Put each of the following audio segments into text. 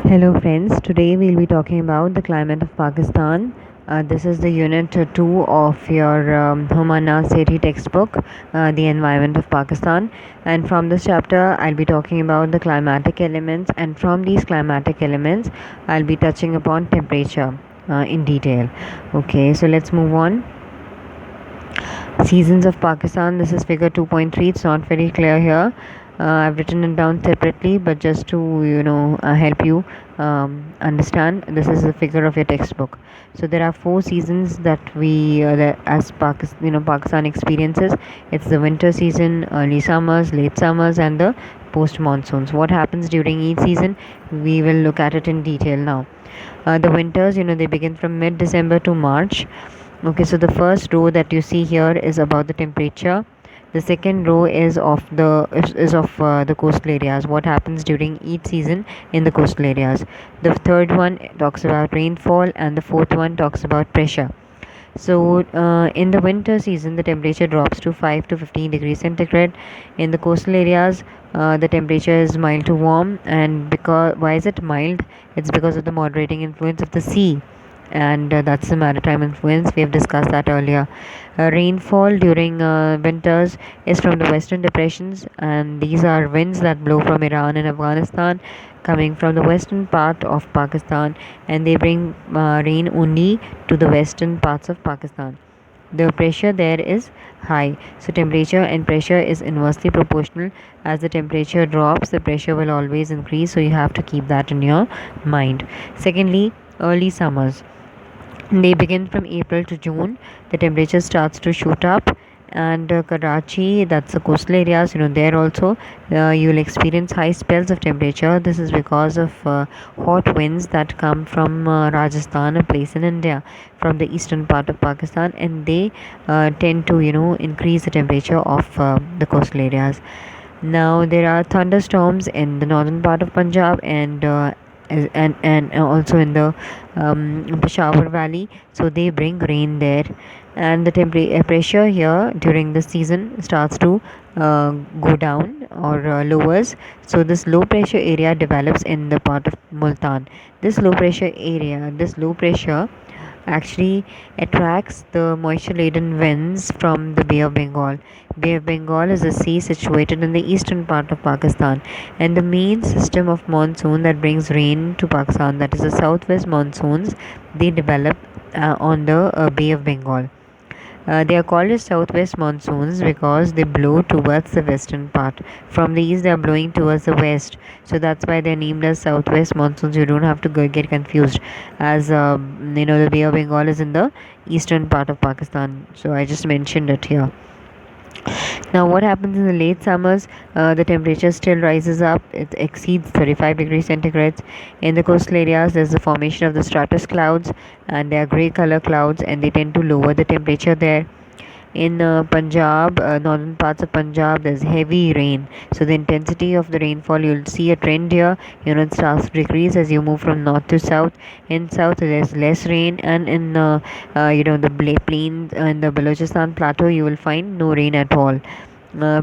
Hello, friends. Today we'll be talking about the climate of Pakistan. This is the unit 2 of your Humana Sethi textbook, The Environment of Pakistan. And from this chapter, I'll be talking about the climatic elements, and from these climatic elements, I'll be touching upon temperature in detail. Okay, so let's move on. Seasons of Pakistan. This is figure 2.3. It's not very clear here. I've written it down separately, but just to help you understand, this is the figure of your textbook. So there are four seasons that as Pakistan experiences. It's the winter season, early summers, late summers, and the post monsoons. What happens during each season? We will look at it in detail now. The winters, they begin from mid December to March. Okay, so the first row that you see here is about the temperature. The second row is of the coastal areas. What happens during each season in the coastal areas? The third one talks about rainfall, and the fourth one talks about pressure. So, in the winter season, the temperature drops to 5 to 15 degrees centigrade. In the coastal areas, the temperature is mild to warm. And because why is it mild? It's because of the moderating influence of the sea, and that's the maritime influence. We have discussed that earlier. Rainfall during winters is from the western depressions, and these are winds that blow from Iran and Afghanistan, coming from the western part of Pakistan, and they bring rain only to the western parts of Pakistan. The pressure there is high, so temperature and pressure is inversely proportional. As the temperature drops, the pressure will always increase, so you have to keep that in your mind. Secondly, early summers. They begin from April to June. The temperature starts to shoot up, and Karachi, that's the coastal areas, there also you'll experience high spells of temperature. This is because of hot winds that come from Rajasthan, a place in India, from the eastern part of Pakistan, and they tend to increase the temperature of the coastal areas. Now there are thunderstorms in the northern part of Punjab, and also in the Peshawar Valley, so they bring rain there, and the pressure here during the season starts to go down or lowers. So this low pressure area develops in the part of Multan. This low pressure actually attracts the moisture laden winds from the Bay of Bengal. Bay of Bengal is a sea situated in the eastern part of Pakistan, and the main system of monsoon that brings rain to Pakistan, that is the southwest monsoons, they develop on the Bay of Bengal. They are called as southwest monsoons because they blow towards the western part. From the east, they are blowing towards the west, so that's why they're named as southwest monsoons. You don't have to get confused, as the Bay of Bengal is in the eastern part of Pakistan. So I just mentioned it here. Now, what happens in the late summers? The temperature still rises up. It exceeds 35 degrees centigrade. In the coastal areas, there's the formation of the stratus clouds, and they are grey color clouds, and they tend to lower the temperature there. In Punjab, northern parts of Punjab, there's heavy rain. So the intensity of the rainfall, you'll see a trend here. It starts to decrease as you move from north to south. In south, there's less rain, and in the plain in the Balochistan plateau, you will find no rain at all.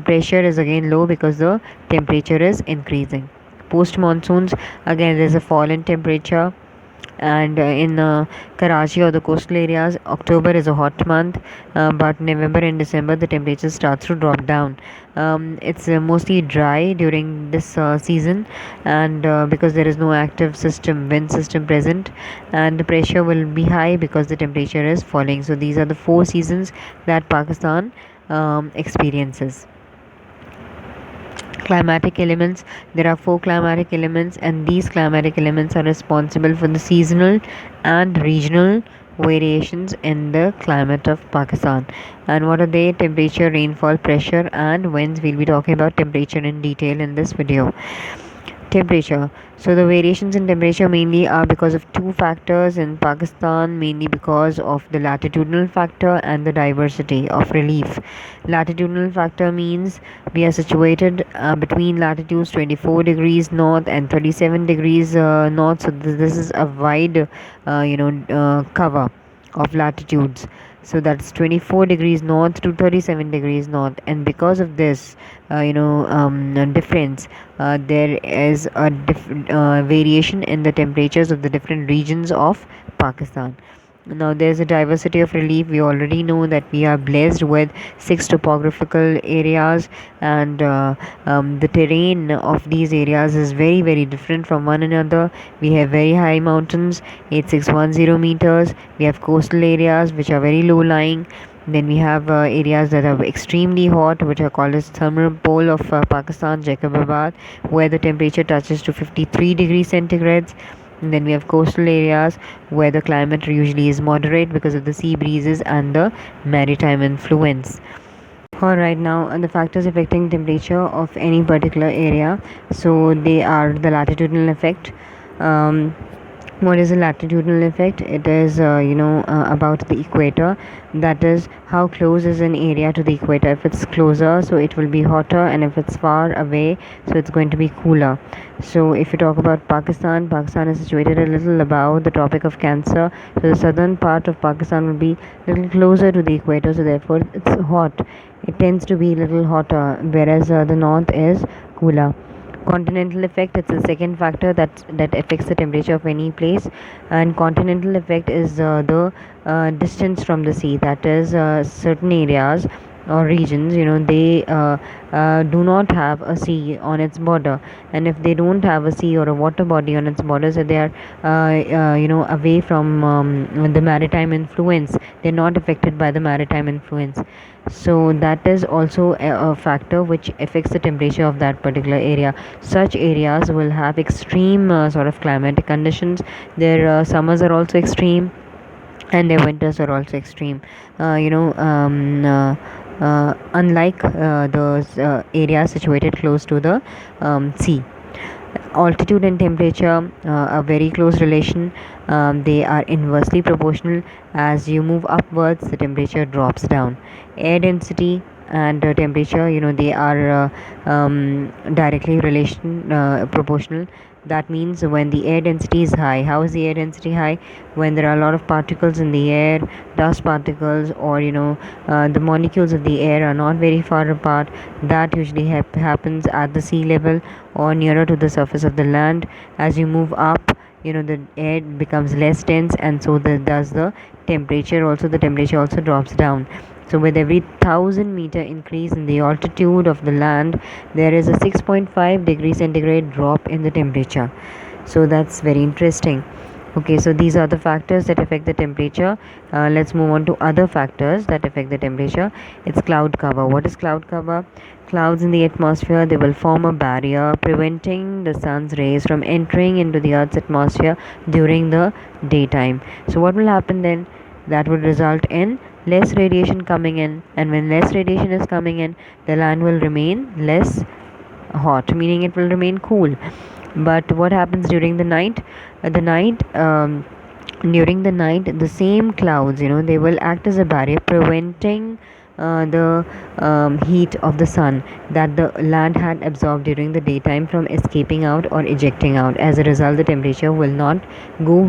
Pressure is again low because the temperature is increasing. Post monsoons, again there's a fall in temperature, and in Karachi or the coastal areas, October is a hot month, but November and December the temperature starts to drop down. It's mostly dry during this season, and because there is no active wind system present, and the pressure will be high because the temperature is falling. So these are the four seasons that Pakistan experiences. Climatic elements. There are four climatic elements, and these climatic elements are responsible for the seasonal and regional variations in the climate of Pakistan. And what are they? Temperature, rainfall, pressure, and winds. We'll be talking about temperature in detail in this video. Temperature. So the variations in temperature mainly are because of two factors in Pakistan, mainly because of the latitudinal factor and the diversity of relief. Latitudinal factor means we are situated between latitudes 24 degrees north and 37 degrees north. So this is a wide cover of latitudes. So that's 24 degrees north to 37 degrees north, and because of this difference, there is a variation in the temperatures of the different regions of Pakistan. Now, there's a diversity of relief. We already know that we are blessed with six topographical areas, and the terrain of these areas is very, very different from one another. We have very high mountains, 8610 meters. We have coastal areas which are very low lying. Then we have areas that are extremely hot, which are called as thermal pole of Pakistan, Jacobabad, where the temperature touches to 53 degrees centigrades. And then we have coastal areas where the climate usually is moderate because of the sea breezes and the maritime influence. Alright, now the factors affecting temperature of any particular area. So they are the latitudinal effect. Um, what is a latitudinal effect? It is about the equator. That is, how close is an area to the equator. If it's closer, so it will be hotter, and if it's far away, so it's going to be cooler. So if you talk about Pakistan, Pakistan is situated a little above the Tropic of Cancer, so the southern part of Pakistan will be a little closer to the equator, so therefore it's hot. It tends to be a little hotter, whereas the north is cooler. Continental effect, it's the second factor that affects the temperature of any place, and continental effect is the distance from the sea. That is, certain areas or regions, they do not have a sea on its border, and if they don't have a sea or a water body on its border, so they are away from the maritime influence. They're not affected by the maritime influence, so that is also a factor which affects the temperature of that particular area. Such areas will have extreme sort of climatic conditions. Their summers are also extreme, and their winters are also extreme. Unlike those areas situated close to the sea. Altitude and temperature are very close relation. They are inversely proportional. As you move upwards, the temperature drops down. Air density and temperature, they are directly proportional. That means when the air density is high, how is the air density high? When there are a lot of particles in the air, dust particles, or the molecules of the air are not very far apart. That usually happens at the sea level or nearer to the surface of the land. As you move up, the air becomes less dense, and so does the temperature. Also, the temperature also drops down. So with every 1000-meter increase in the altitude of the land, there is a 6.5 degree centigrade drop in the temperature. So that's very interesting. Okay, so these are the factors that affect the temperature. Let's move on to other factors that affect the temperature. It's cloud cover. What is cloud cover? Clouds in the atmosphere, they will form a barrier preventing the sun's rays from entering into the earth's atmosphere during the daytime. So what will happen then? That would result in less radiation coming in, and when less radiation is coming in, the land will remain less hot, meaning it will remain cool. But what happens during the night? During the night, the same clouds, they will act as a barrier preventing the heat of the sun that the land had absorbed during the daytime from escaping out or ejecting out. As a result, the temperature will not go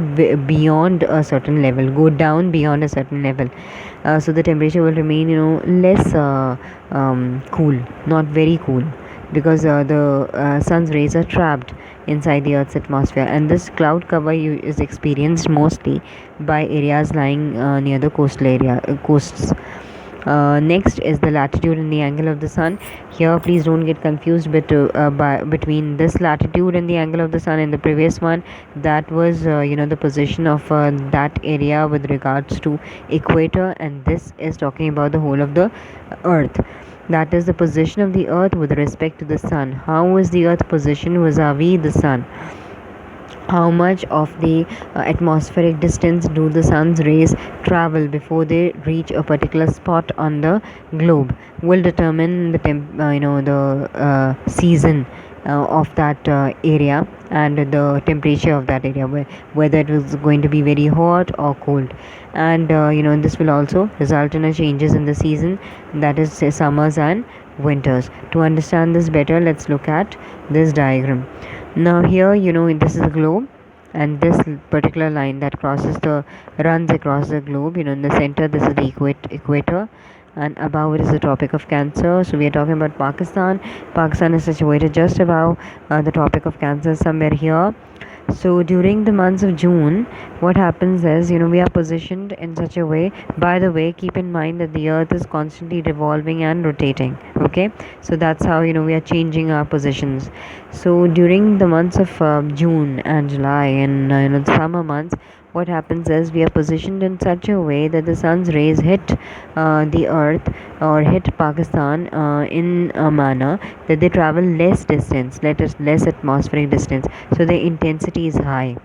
beyond a certain level, go down beyond a certain level. So the temperature will remain, less cool, not very cool, because the sun's rays are trapped inside the earth's atmosphere, and this cloud cover is experienced mostly by areas lying near the coasts. Next is the latitude and the angle of the sun. Here, please don't get confused between this latitude and the angle of the sun. In the previous one, that was the position of that area with regards to equator, and this is talking about the whole of the earth. That is the position of the earth with respect to the sun. How is the earth positioned vis-a-vis the sun? How much of the atmospheric distance do the sun's rays travel before they reach a particular spot on the globe will determine the season of that area, and the temperature of that area, whether it was going to be very hot or cold. And this will also result in a changes in the season, that is, say, summers and winters. To understand this better, let's look at this diagram. Now here, this is a globe, and this particular line that runs across the globe, in the center this is the equator, and above it is the Tropic of Cancer. So we are talking about Pakistan. Pakistan is situated just above the Tropic of Cancer, somewhere here. So during the months of June, what happens is, we are positioned in such a way. By the way, keep in mind that the earth is constantly revolving and rotating. Okay, so that's how, we are changing our positions. So during the months of June and July, and the summer months, what happens is we are positioned in such a way that the sun's rays hit the earth or hit Pakistan in a manner that they travel less distance, less atmospheric distance, so the intensity is high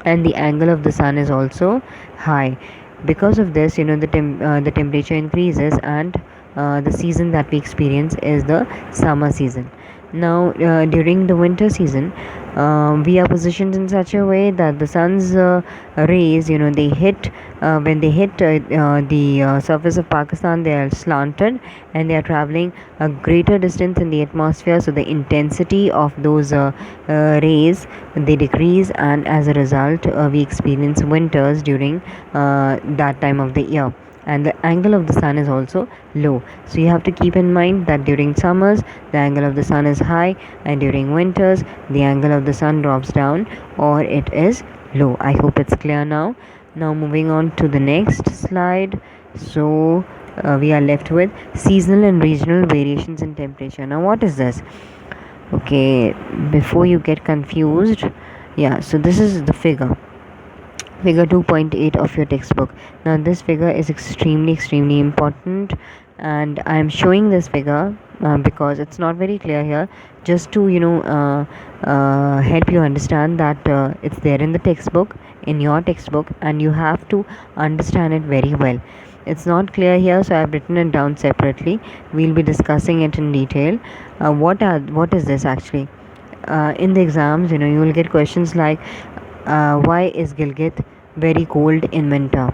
and the angle of the sun is also high. Because of this, the temperature increases, and the season that we experience is the summer season. Now during the winter season, we are positioned in such a way that the sun's rays, they hit when they hit the surface of Pakistan, they are slanted and they are traveling a greater distance in the atmosphere, so the intensity of those rays, they decrease, and as a result we experience winters during that time of the year. And the angle of the sun is also low, so you have to keep in mind that during summers the angle of the sun is high, and during winters the angle of the sun drops down or it is low. I hope it's clear now. Now moving on to the next slide. So we are left with seasonal and regional variations in temperature. Now what is this? Okay, before you get confused, yeah, so this is the figure 2.8 of your textbook. Now this figure is extremely important, and I am showing this figure because it's not very clear here, just to help you understand that it's there in the textbook, in your textbook, and you have to understand it very well. It's not clear here, so I've written it down separately. We'll be discussing it in detail. What is this actually? In the exams, you will get questions like why is Gilgit very cold in winter,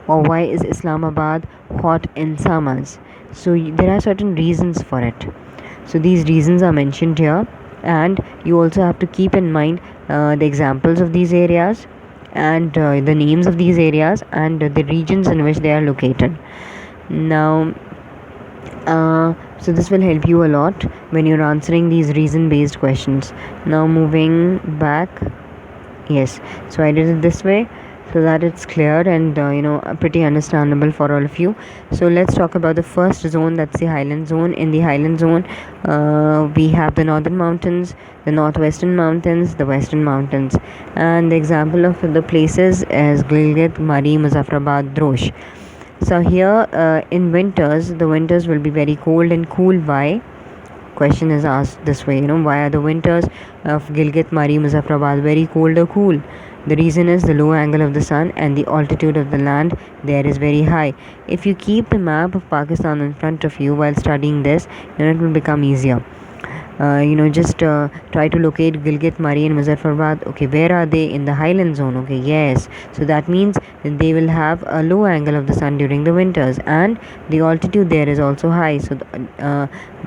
or why is Islamabad hot in summers? So there are certain reasons for it. So these reasons are mentioned here, and you also have to keep in mind the examples of these areas, and the names of these areas, and the regions in which they are located. Now so this will help you a lot when you're answering these reason based questions. Now moving back, yes, so I did it this way so that it's clear and pretty understandable for all of you. So let's talk about the first zone, that's the highland zone. In the highland zone, we have the northern mountains, the northwestern mountains, the western mountains, and the example of the places is Gilgit, Mari, Muzaffarabad, Drosh. So here in winters, the winters will be very cold and cool. Why? Question is asked this way, why are the winters of Gilgit, Mari, Muzaffarabad very cold or cool? The reason is the low angle of the sun and the altitude of the land there is very high. If you keep the map of Pakistan in front of you while studying this, then it will become easier. Just try to locate Gilgit, Mari and Muzaffarabad. Okay, where are they? In the highland zone. Okay, yes, so that means they will have a low angle of the sun during the winters, and the altitude there is also high, so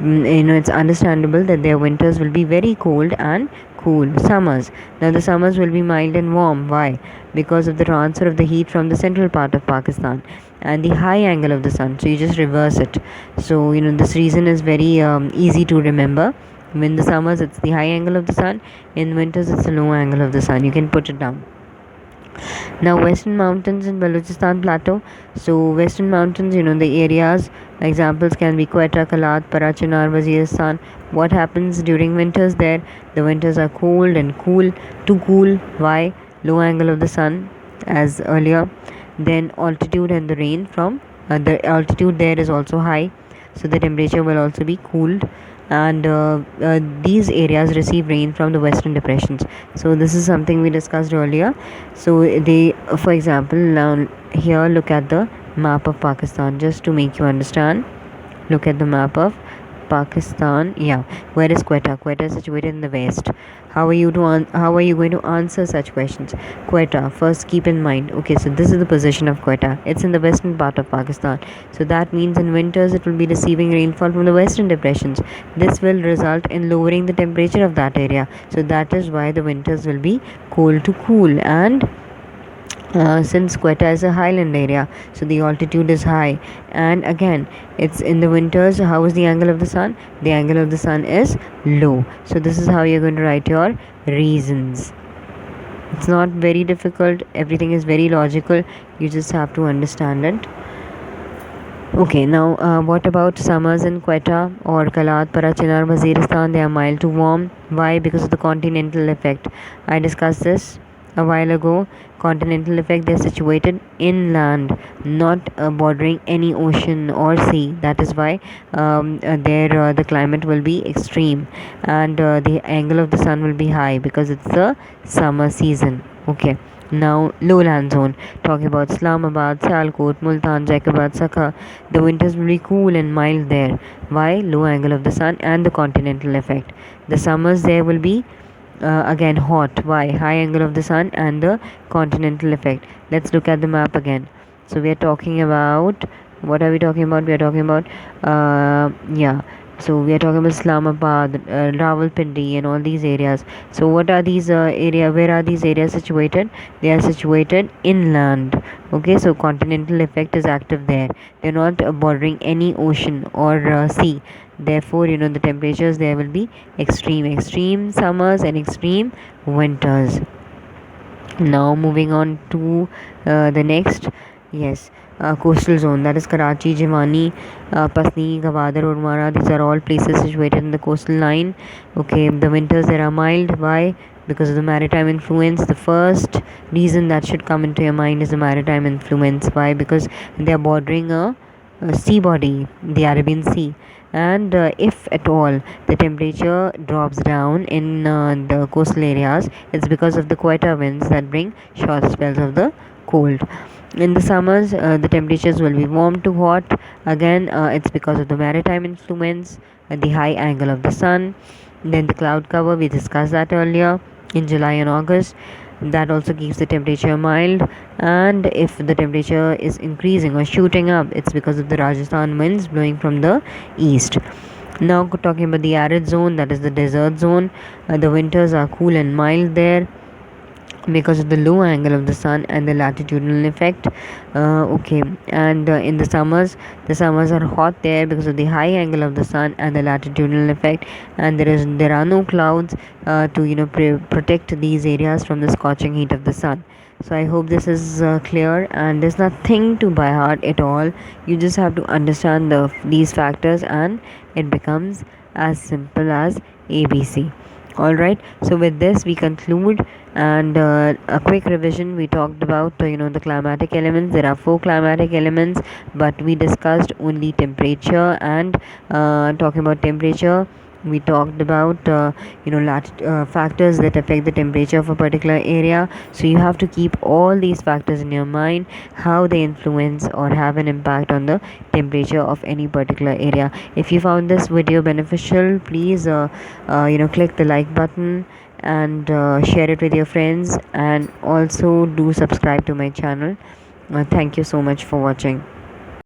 it's understandable that their winters will be very cold and cool. Summers, now the summers will be mild and warm. Why? Because of the transfer of the heat from the central part of Pakistan and the high angle of the sun, so you just reverse it. So this reason is very easy to remember. In the summers it's the high angle of the sun, in winters it's the low angle of the sun. You can put it down. Now western mountains in Balochistan plateau. So western mountains, the areas examples can be Quetta, Kalat, Parachinar, Waziristan. What happens during winters there? The winters are cold and cool, too cool. Why? Low angle of the sun, as earlier. Then altitude and the rain from the altitude there is also high, so the temperature will also be cooled, and these areas receive rain from the western depressions. So this is something we discussed earlier. So they, for example, now here look at the map of Pakistan, just to make you understand. Look at the map of Pakistan. Yeah, where is Quetta? Quetta is situated in the west. How are you going to answer such questions? Quetta, first keep in mind. Okay, so this is the position of Quetta. It's in the western part of Pakistan. So that means in winters it will be receiving rainfall from the western depressions. This will result in lowering the temperature of that area. So that is why the winters will be cold to cool. And since Quetta is a highland area, so the altitude is high, and again it's in the winters. How is the angle of the sun? The angle of the sun is low. So this is how you're going to write your reasons. It's not very difficult, everything is very logical, you just have to understand it. Okay, now what about summers in Quetta or Kalat, Parachinar, Waziristan? They are mild to warm. Why? Because of the continental effect. I discussed this a while ago. Continental effect, they are situated inland, not bordering any ocean or sea. That is why there the climate will be extreme, and the angle of the sun will be high because it's the summer season. Okay. Now, lowland zone, talking about Islamabad, Sialkot, Multan, Jacobabad, Sakha. The winters will be cool and mild there. Why? Low angle of the sun and the continental effect. The summers there will be again hot. Why? High angle of the sun and the continental effect. Let's look at the map again. So we are talking about, what are we talking about? We are talking about yeah, so we are talking about Islamabad, Rawalpindi, and all these areas. So what are these where are these areas situated? They are situated inland. Okay, so continental effect is active there. They are not bordering any ocean or sea. Therefore, the temperatures there will be extreme summers and extreme winters. Now moving on to the next. Yes, coastal zone, that is Karachi, Jiwani, Pasni, Gwadar, Urmara. These are all places situated in the coastal line. Okay, the winters there are mild. Why? Because of the maritime influence. The first reason that should come into your mind is the maritime influence. Why? Because they are bordering a sea body, the Arabian Sea. And if at all the temperature drops down in the coastal areas, it's because of the Quetta winds that bring short spells of the cold. In the summers, the temperatures will be warm to hot. Again, it's because of the maritime influence, the high angle of the sun. Then the cloud cover, we discussed that earlier in July and August. That also keeps the temperature mild. And if the temperature is increasing or shooting up, it's because of the Rajasthan winds blowing from the east. Now talking about the arid zone, that is the desert zone. The winters are cool and mild there because of the low angle of the sun and the latitudinal effect. Okay, and in the summers are hot there because of the high angle of the sun and the latitudinal effect, and there are no clouds to protect these areas from the scorching heat of the sun. So I hope this is clear, and there's nothing to by heart at all. You just have to understand these factors, and it becomes as simple as ABC. All right, so with this we conclude, and a quick revision. We talked about the climatic elements. There are 4 climatic elements, but we discussed only temperature. And talking about temperature, we talked about factors that affect the temperature of a particular area. So you have to keep all these factors in your mind, how they influence or have an impact on the temperature of any particular area. If you found this video beneficial, please click the like button and share it with your friends, and also do subscribe to my channel. Thank you so much for watching.